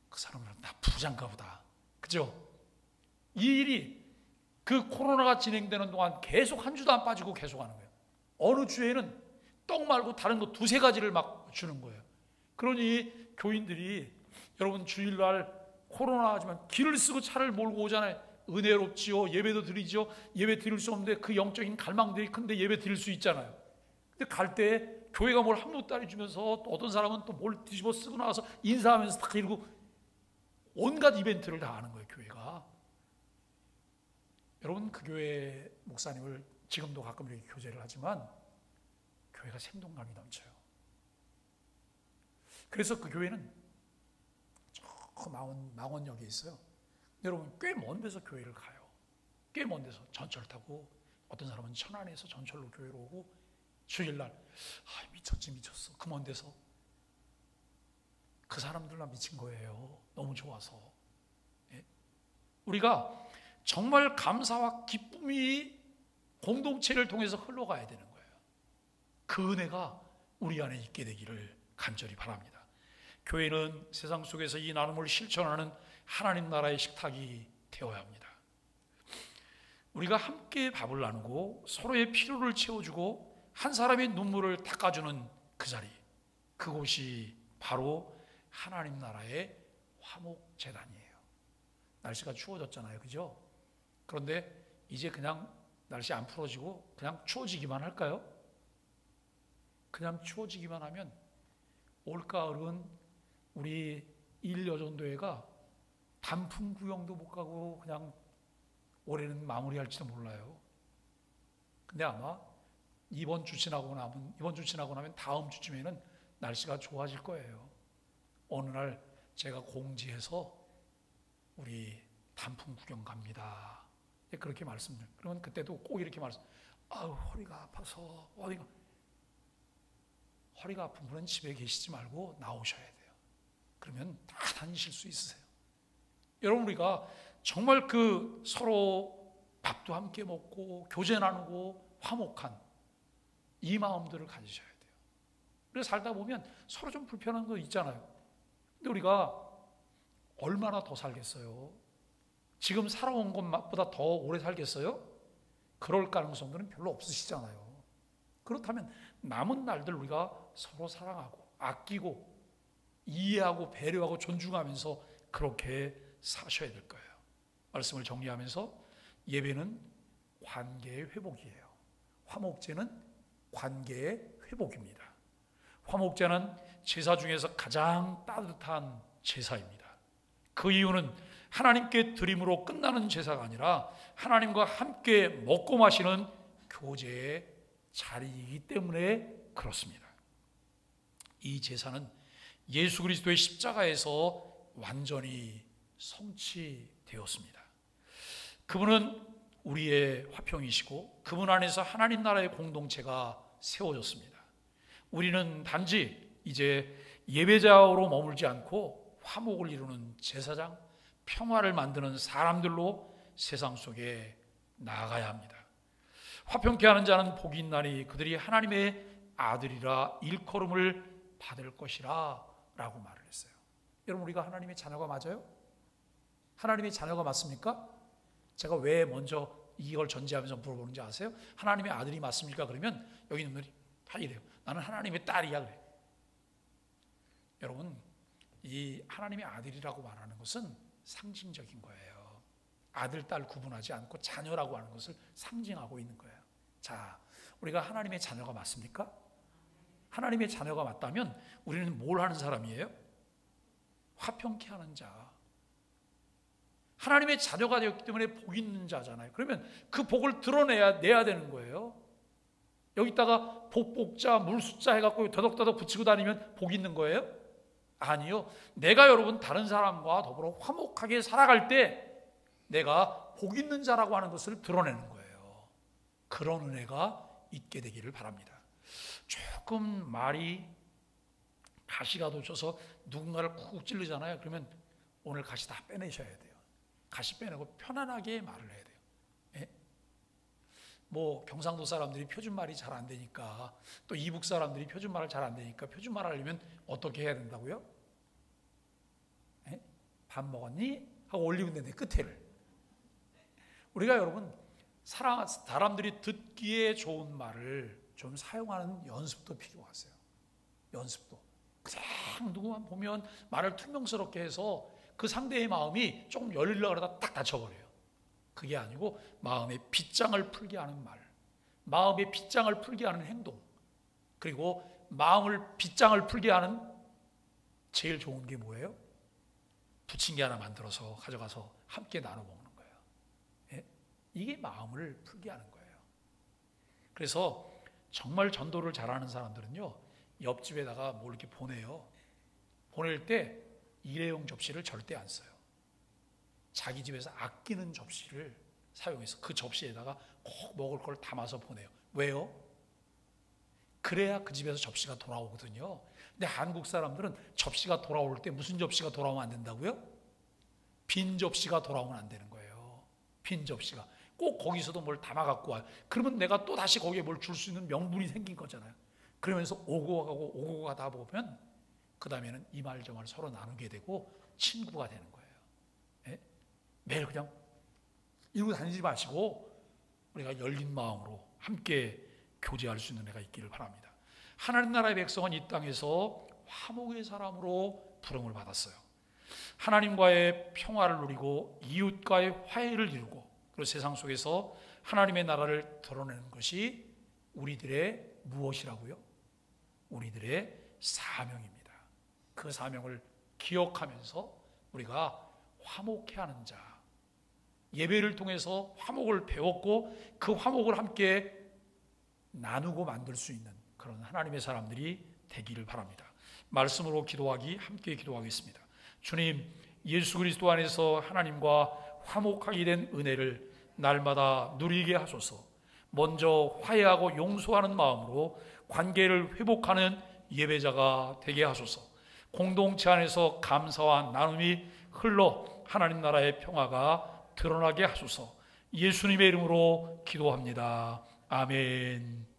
그 사람들은 다 부자인가 보다. 그죠? 이 일이 그 코로나가 진행되는 동안 계속 한 주도 안 빠지고 계속 하는 거예요. 어느 주에는 떡 말고 다른 거 두세 가지를 막 주는 거예요. 그러니 교인들이 여러분 주일날 코로나 하지만 길을 쓰고 차를 몰고 오잖아요. 은혜롭지요. 예배도 드리죠. 예배 드릴 수 없는데 그 영적인 갈망들이 큰데 예배 드릴 수 있잖아요. 근데 갈 때 교회가 뭘 한 보따리 주면서 또 어떤 사람은 또 뭘 뒤집어 쓰고 나와서 인사하면서 딱 이러고 온갖 이벤트를 다 하는 거예요. 교회가. 여러분 그 교회 목사님을 지금도 가끔 이렇게 교제를 하지만 교회가 생동감이 넘쳐요. 그래서 그 교회는 저 망원역에 있어요. 여러분 꽤 먼 데서 교회를 가요. 꽤 먼 데서 전철 타고, 어떤 사람은 천안에서 전철로 교회로 오고, 주일날 미쳤어. 그 먼 데서. 그 사람들만 미친 거예요. 너무 좋아서. 우리가 정말 감사와 기쁨이 공동체를 통해서 흘러가야 되는 거예요. 그 은혜가 우리 안에 있게 되기를 간절히 바랍니다. 교회는 세상 속에서 이 나눔을 실천하는 하나님 나라의 식탁이 되어야 합니다. 우리가 함께 밥을 나누고 서로의 필요를 채워주고 한 사람의 눈물을 닦아주는 그 자리, 그곳이 바로 하나님 나라의 화목제단이에요. 날씨가 추워졌잖아요. 그죠? 그런데 이제 그냥 날씨 안 풀어지고 그냥 추워지기만 할까요? 그냥 추워지기만 하면 올가을은 우리 일여전도회가 단풍 구경도 못 가고 그냥 올해는 마무리할지도 몰라요. 근데 아마 이번 주 지나고 나면 다음 주쯤에는 날씨가 좋아질 거예요. 어느 날 제가 공지해서 우리 단풍 구경 갑니다. 그렇게 말씀드려요. 그러면 그때도 꼭 이렇게 아우 허리가 아파서 허리가 아픈 분은 집에 계시지 말고 나오셔야 돼요. 그러면 다 다니실 수 있으세요. 여러분, 우리가 정말 서로 밥도 함께 먹고 교제 나누고 화목한 이 마음들을 가지셔야 돼요. 그래서 살다 보면 서로 좀 불편한 거 있잖아요. 근데 우리가 얼마나 더 살겠어요? 지금 살아온 것보다 더 오래 살겠어요? 그럴 가능성들은 별로 없으시잖아요. 그렇다면 남은 날들 우리가 서로 사랑하고 아끼고 이해하고 배려하고 존중하면서 그렇게 사셔야 될 거예요. 말씀을 정리하면서 예배는 관계의 회복이에요. 화목제는 관계의 회복입니다. 화목제는 제사 중에서 가장 따뜻한 제사입니다. 그 이유는 하나님께 드림으로 끝나는 제사가 아니라 하나님과 함께 먹고 마시는 교제의 자리이기 때문에 그렇습니다. 이 제사는 예수 그리스도의 십자가에서 완전히 성취되었습니다. 그분은 우리의 화평이시고 그분 안에서 하나님 나라의 공동체가 세워졌습니다. 우리는 단지 이제 예배자로 머물지 않고 화목을 이루는 제사장, 평화를 만드는 사람들로 세상 속에 나아가야 합니다. 화평케 하는 자는 복이 있나니 그들이 하나님의 아들이라 일컬음을 받을 것이라 라고 말을 했어요. 여러분, 우리가 하나님의 자녀가 맞아요? 하나님의 자녀가 맞습니까? 제가 왜 먼저 이걸 전제하면서 물어보는지 아세요? 하나님의 아들이 맞습니까? 그러면 여기 있는 분들이 다 이래요. 나는 하나님의 딸이야 그래. 여러분, 이 하나님의 아들이라고 말하는 것은 상징적인 거예요. 아들, 딸 구분하지 않고 자녀라고 하는 것을 상징하고 있는 거예요. 자, 우리가 하나님의 자녀가 맞습니까? 하나님의 자녀가 맞다면 우리는 뭘 하는 사람이에요? 화평케 하는 자. 하나님의 자녀가 되었기 때문에 복 있는 자잖아요. 그러면 그 복을 내야 되는 거예요. 여기다가 복복자, 물숫자 해갖고 더덕더덕 붙이고 다니면 복 있는 거예요? 아니요. 내가 여러분 다른 사람과 더불어 화목하게 살아갈 때 내가 복 있는 자라고 하는 것을 드러내는 거예요. 그런 은혜가 있게 되기를 바랍니다. 조금 말이 가시가 돋쳐서 누군가를 쿡 찔르잖아요. 그러면 오늘 가시 다 빼내셔야 돼요. 가시 빼내고 편안하게 말을 해야 돼요. 예? 뭐 경상도 사람들이 표준말이 잘 안 되니까, 또 이북 사람들이 표준말을 잘 안 되니까 표준말 하려면 어떻게 해야 된다고요? 예? 밥 먹었니? 하고 올리면 되는데 끝에를. 우리가 여러분 사람들이 듣기에 좋은 말을 좀 사용하는 연습도 필요하세요. 연습도. 그냥 누구만 보면 말을 퉁명스럽게 해서 그 상대의 마음이 조금 열리려고 하다 딱 닫혀버려요. 그게 아니고 마음의 빗장을 풀게 하는 말, 마음의 빗장을 풀게 하는 행동, 그리고 마음을 빗장을 풀게 하는 제일 좋은 게 뭐예요? 부침개 하나 만들어서 가져가서 함께 나눠 먹는 거예요. 예? 이게 마음을 풀게 하는 거예요. 그래서 정말 전도를 잘하는 사람들은요, 옆집에다가 뭘 이렇게 보내요. 보낼 때 일회용 접시를 절대 안 써요. 자기 집에서 아끼는 접시를 사용해서 그 접시에다가 꼭 먹을 걸 담아서 보내요. 왜요? 그래야 그 집에서 접시가 돌아오거든요. 근데 한국 사람들은 접시가 돌아올 때 무슨 접시가 돌아오면 안 된다고요? 빈 접시가 돌아오면 안 되는 거예요. 빈 접시가. 꼭 거기서도 뭘 담아 갖고 와요. 그러면 내가 또 다시 거기에 뭘 줄 수 있는 명분이 생긴 거잖아요. 그러면서 오고 가다 보면 그 다음에는 이 말 저 말 서로 나누게 되고 친구가 되는 거예요. 예? 매일 그냥 이러고 다니지 마시고 우리가 열린 마음으로 함께 교제할 수 있는 은혜가 있기를 바랍니다. 하나님 나라의 백성은 이 땅에서 화목의 사람으로 부름을 받았어요. 하나님과의 평화를 누리고 이웃과의 화해를 이루고 그리고 세상 속에서 하나님의 나라를 드러내는 것이 우리들의 무엇이라고요? 우리들의 사명입니다. 그 사명을 기억하면서 우리가 화목해 하는 자, 예배를 통해서 화목을 배웠고 그 화목을 함께 나누고 만들 수 있는 그런 하나님의 사람들이 되기를 바랍니다. 말씀으로 기도하기 함께 기도하겠습니다. 주님, 예수 그리스도 안에서 하나님과 화목하게 된 은혜를 날마다 누리게 하소서. 먼저 화해하고 용서하는 마음으로 관계를 회복하는 예배자가 되게 하소서. 공동체 안에서 감사와 나눔이 흘러 하나님 나라의 평화가 드러나게 하소서. 예수님의 이름으로 기도합니다. 아멘.